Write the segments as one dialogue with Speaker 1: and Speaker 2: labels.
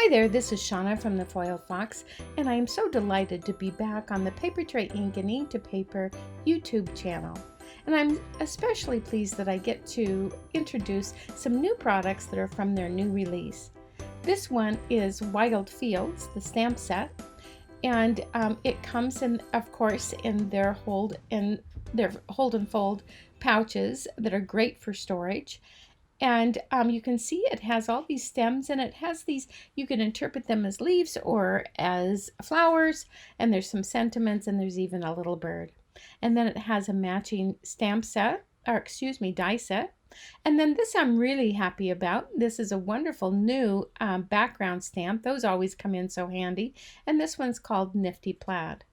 Speaker 1: Hi there, this is Shauna from the Foil Fox, and I am so delighted to be back on the Papertrey Ink and Ink to Paper YouTube channel. And I'm especially pleased that I get to introduce some new products that are from their new release. This one is Wild Fields, the stamp set, and it comes in, of course, in their hold and fold pouches that are great for storage. And you can see it has all these stems, and it has these, you can interpret them as leaves or as flowers, and there's some sentiments, and there's even a little bird. And then it has a matching stamp set, or excuse me, die set. And then this I'm really happy about. This is a wonderful new background stamp. Those always come in so handy. And this one's called Nifty Plaid.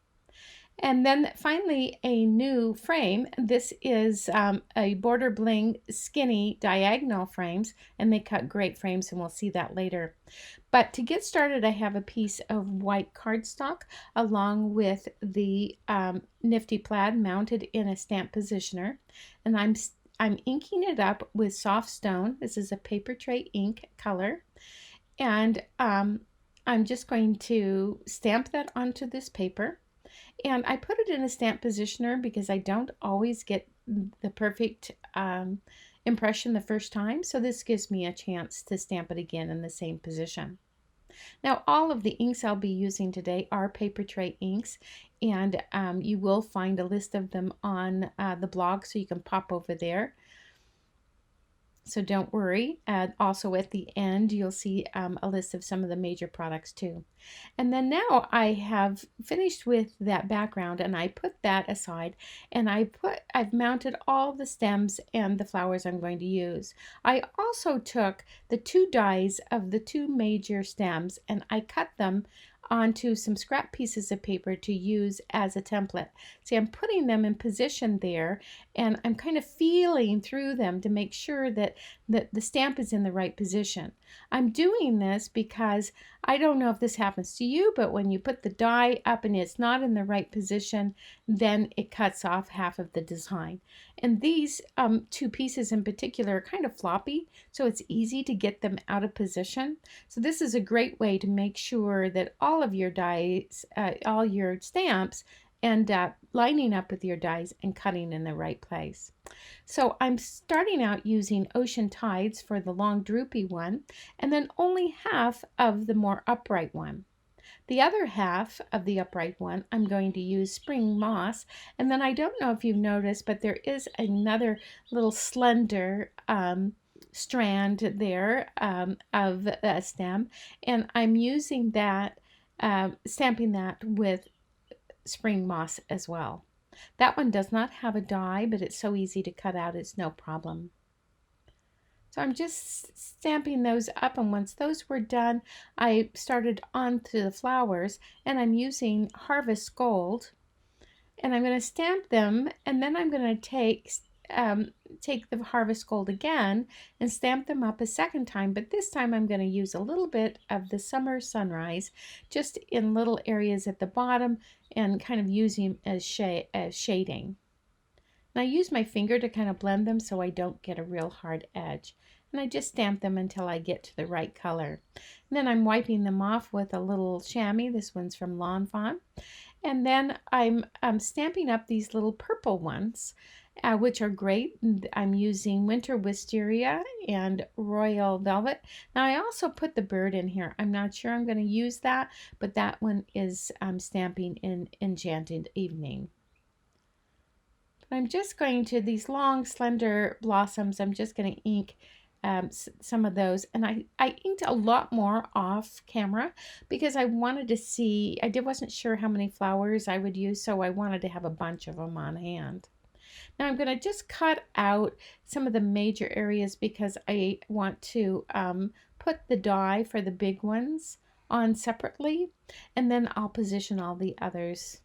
Speaker 1: And then finally a new frame. This is a Border Bling skinny diagonal frames, and they cut great frames, and we'll see that later. But to get started, I have a piece of white cardstock along with the Nifty Plaid mounted in a stamp positioner, and I'm inking it up with soft stone. This is a Papertrey ink color, and I'm just going to stamp that onto this paper. And I put it in a stamp positioner because I don't always get the perfect impression the first time. So this gives me a chance to stamp it again in the same position. Now, all of the inks I'll be using today are Papertrey inks, and you will find a list of them on the blog, so you can pop over there. So don't worry. Also at the end, you'll see a list of some of the major products too. And then now I have finished with that background, and I put that aside, and I've mounted all the stems and the flowers I'm going to use. I also took the two dies of the two major stems, and I cut them onto some scrap pieces of paper to use as a template. See, I'm putting them in position there, and I'm kind of feeling through them to make sure that the stamp is in the right position. I'm doing this because I don't know if this happens to you, but when you put the die up and it's not in the right position, then it cuts off half of the design. And these two pieces in particular are kind of floppy, so it's easy to get them out of position. So this is a great way to make sure that all of your dies, all your stamps, end up lining up with your dies and cutting in the right place. So I'm starting out using Ocean Tides for the long droopy one, and then only half of the more upright one. The other half of the upright one, I'm going to use Spring Moss, and then I don't know if you've noticed, but there is another little slender strand there of a stem, and I'm using that, stamping that with Spring Moss as well. That one does not have a die, but it's so easy to cut out, it's no problem. So I'm just stamping those up, and once those were done, I started onto the flowers, and I'm using Harvest Gold, and I'm going to stamp them, and then I'm going to take the Harvest Gold again and stamp them up a second time, but this time I'm going to use a little bit of the Summer Sunrise just in little areas at the bottom and kind of using as shading. And I use my finger to kind of blend them so I don't get a real hard edge. And I just stamp them until I get to the right color. And then I'm wiping them off with a little chamois. This one's from Lawn Fawn. And then I'm stamping up these little purple ones, which are great. I'm using Winter Wisteria and Royal Velvet. Now I also put the bird in here. I'm not sure I'm going to use that, but that one is stamping in Enchanted Evening. I'm just going to, these long slender blossoms, I'm just going to ink some of those, and I inked a lot more off camera because I wanted to see, I wasn't sure how many flowers I would use, so I wanted to have a bunch of them on hand. Now I'm going to just cut out some of the major areas because I want to put the die for the big ones on separately, and then I'll position all the others.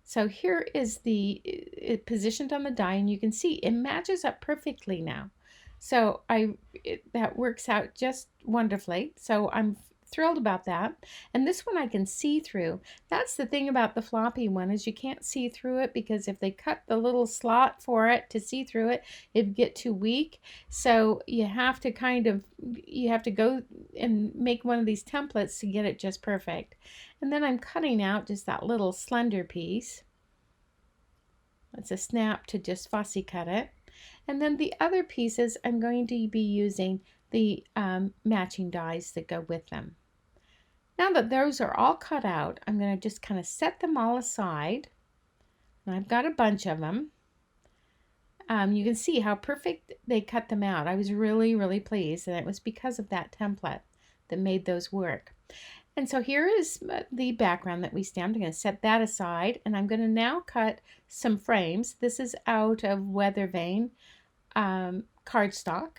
Speaker 1: So here is it positioned on the die, and you can see it matches up perfectly now. So that works out just wonderfully. So I'm thrilled about that. And this one I can see through. That's the thing about the floppy one, is you can't see through it, because if they cut the little slot for it to see through it, it'd get too weak. So you have to go and make one of these templates to get it just perfect. And then I'm cutting out just that little slender piece. It's a snap to just fussy cut it. And then the other pieces, I'm going to be using the matching dies that go with them. Now that those are all cut out, I'm going to just kind of set them all aside. And I've got a bunch of them. You can see how perfect they cut them out. I was really, really pleased, and it was because of that template that made those work. And so here is the background that we stamped. I'm going to set that aside, and I'm going to now cut some frames. This is out of Weather Vane cardstock.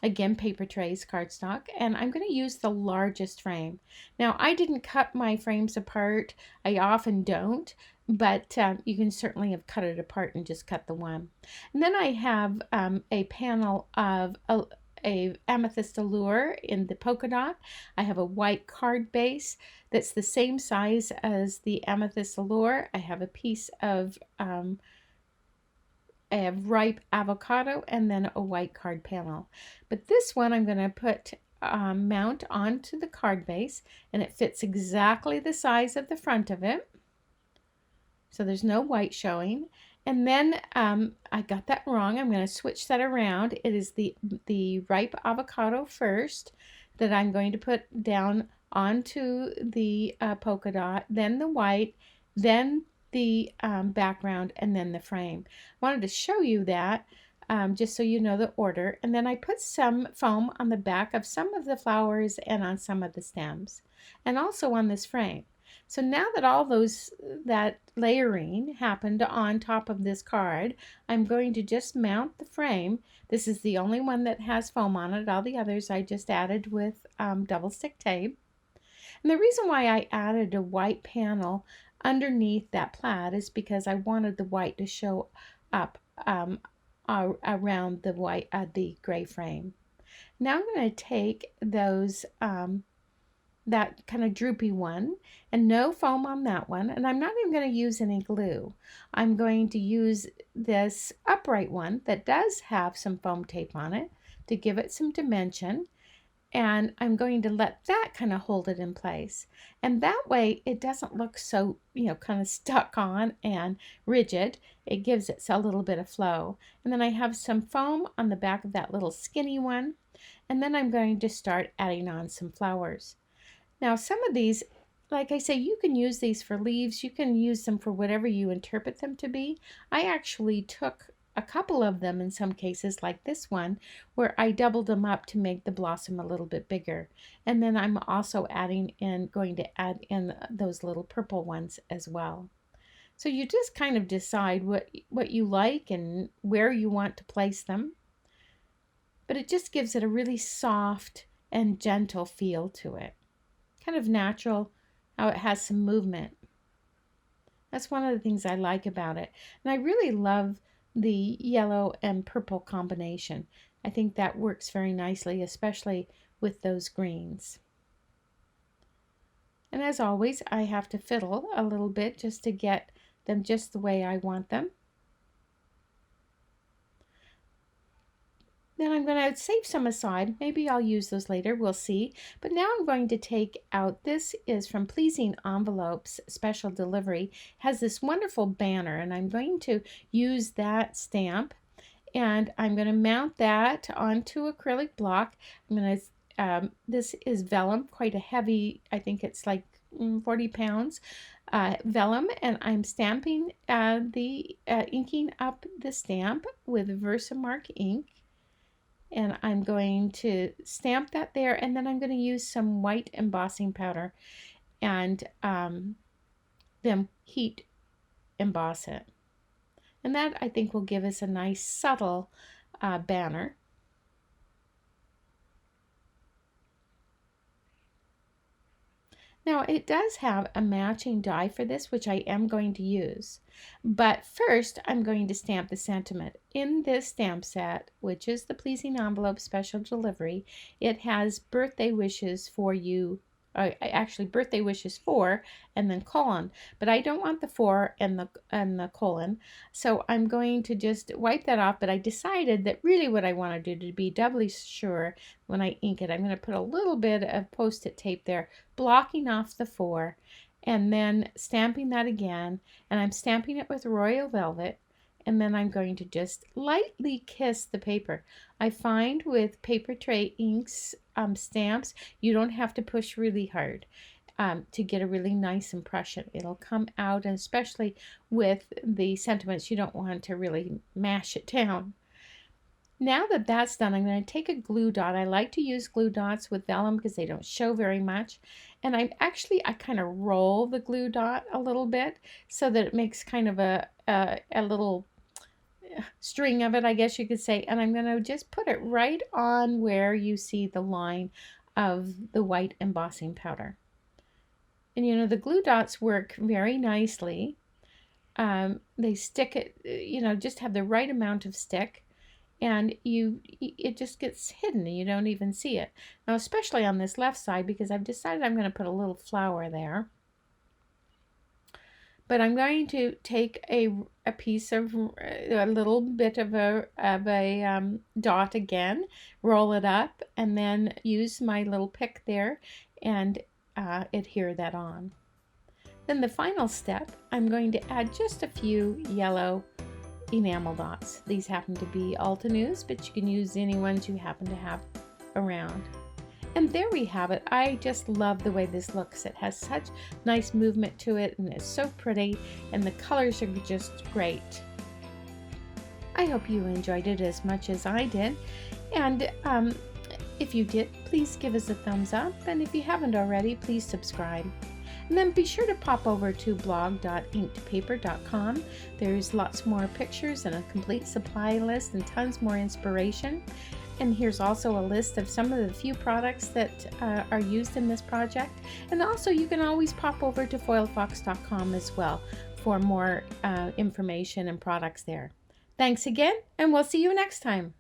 Speaker 1: Again, Papertrey's cardstock, and I'm going to use the largest frame. Now, I didn't cut my frames apart. I often don't, but you can certainly have cut it apart and just cut the one. And then I have a panel of a amethyst allure in the polka dot. I have a white card base that's the same size as the amethyst allure. I have a piece of I have ripe avocado, and then a white card panel. But this one I'm going to put mount onto the card base, and it fits exactly the size of the front of it. So there's no white showing. And then I got that wrong. I'm going to switch that around. It is the ripe avocado first that I'm going to put down onto the polka dot, then the white, then the background, and then the frame. I wanted to show you that just so you know the order. And then I put some foam on the back of some of the flowers and on some of the stems, and also on this frame. So now that all that layering happened on top of this card, I'm going to just mount the frame. This is the only one that has foam on it. All the others I just added with double stick tape. And the reason why I added a white panel underneath that plaid is because I wanted the white to show up around the gray frame. Now I'm going to take those that kind of droopy one, and no foam on that one, and I'm not even going to use any glue. I'm going to use this upright one that does have some foam tape on it to give it some dimension, and I'm going to let that kind of hold it in place. And that way it doesn't look so, kind of stuck on and rigid. It gives it a little bit of flow. And then I have some foam on the back of that little skinny one, and then I'm going to start adding on some flowers. Now, some of these, like I say, you can use these for leaves. You can use them for whatever you interpret them to be. I actually took a couple of them in some cases, like this one, where I doubled them up to make the blossom a little bit bigger. And then I'm also going to add in those little purple ones as well. So you just kind of decide what you like and where you want to place them. But it just gives it a really soft and gentle feel to it. Kind of natural, how it has some movement. That's one of the things I like about it. And I really love the yellow and purple combination. I think that works very nicely, especially with those greens. And as always, I have to fiddle a little bit just to get them just the way I want them. Then I'm going to save some aside. Maybe I'll use those later. We'll see. But now I'm going to take out, this is from Pleasing Envelopes Special Delivery. It has this wonderful banner, and I'm going to use that stamp, and I'm going to mount that onto acrylic block. I'm going to, this is vellum, quite a heavy, I think it's like 40 pounds vellum, and I'm stamping inking up the stamp with Versamark ink. And I'm going to stamp that there, and then I'm going to use some white embossing powder and then heat emboss it. And that, I think, will give us a nice subtle banner. Now, it does have a matching die for this, which I am going to use. But first, I'm going to stamp the sentiment. In this stamp set, which is the Pleasing Envelope Special Delivery, it has birthday wishes for you Actually, birthday wish is 4 and then colon, but I don't want the 4 and the colon, so I'm going to just wipe that off. But I decided that really what I want to do, to be doubly sure when I ink it, I'm going to put a little bit of post-it tape there, blocking off the 4, and then stamping that again, and I'm stamping it with royal velvet. And then I'm going to just lightly kiss the paper. I find with Papertrey inks, stamps, you don't have to push really hard to get a really nice impression. It'll come out, and especially with the sentiments, you don't want to really mash it down. Now that that's done, I'm going to take a glue dot. I like to use glue dots with vellum because they don't show very much. And I kind of roll the glue dot a little bit so that it makes kind of a little string of it, I guess you could say. And I'm going to just put it right on where you see the line of the white embossing powder. And you know, the glue dots work very nicely. They stick it, just have the right amount of stick, and it just gets hidden and you don't even see it. Now, especially on this left side, because I've decided I'm going to put a little flower there. But I'm going to take a piece of a little bit of a dot again, roll it up, and then use my little pick there and adhere that on. Then the final step, I'm going to add just a few yellow enamel dots. These happen to be Altenews, but you can use any ones you happen to have around. And there we have it. I just love the way this looks. It has such nice movement to it, and it's so pretty, and the colors are just great. I hope you enjoyed it as much as I did, and if you did, please give us a thumbs up, and if you haven't already, please subscribe. And then be sure to pop over to blog.inkedpaper.com. There's lots more pictures and a complete supply list and tons more inspiration. And here's also a list of some of the few products that are used in this project. And also you can always pop over to foilfox.com as well for more information and products there. Thanks again, and we'll see you next time.